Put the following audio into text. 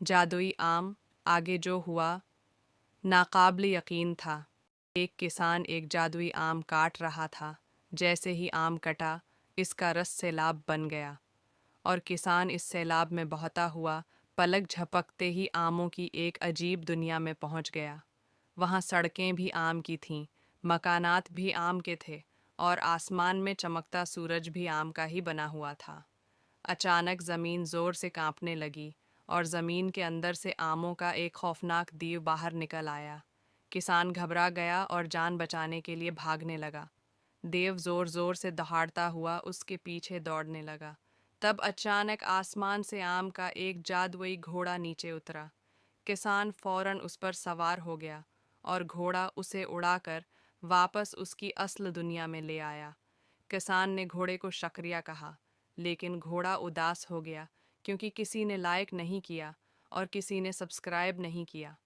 जादुई आम। आगे जो हुआ नाकाबिल यकीन था। एक किसान एक जादुई आम काट रहा था। जैसे ही आम कटा, इसका रस सैलाब बन गया और किसान इस सैलाब में बहता हुआ पलक झपकते ही आमों की एक अजीब दुनिया में पहुंच गया। वहाँ सड़कें भी आम की थीं, मकानात भी आम के थे और आसमान में चमकता सूरज भी आम का ही बना हुआ था। अचानक ज़मीन ज़ोर से कांपने लगी और ज़मीन के अंदर से आमों का एक खौफनाक दीव बाहर निकल आया। किसान घबरा गया और जान बचाने के लिए भागने लगा। देव ज़ोर ज़ोर से दहाड़ता हुआ उसके पीछे दौड़ने लगा। तब अचानक आसमान से आम का एक जादुई घोड़ा नीचे उतरा। किसान फौरन उस पर सवार हो गया और घोड़ा उसे उड़ाकर वापस उसकी असल दुनिया में ले आया। किसान ने घोड़े को शुक्रिया कहा, लेकिन घोड़ा उदास हो गया क्योंकि किसी ने लाइक नहीं किया और किसी ने सब्सक्राइब नहीं किया।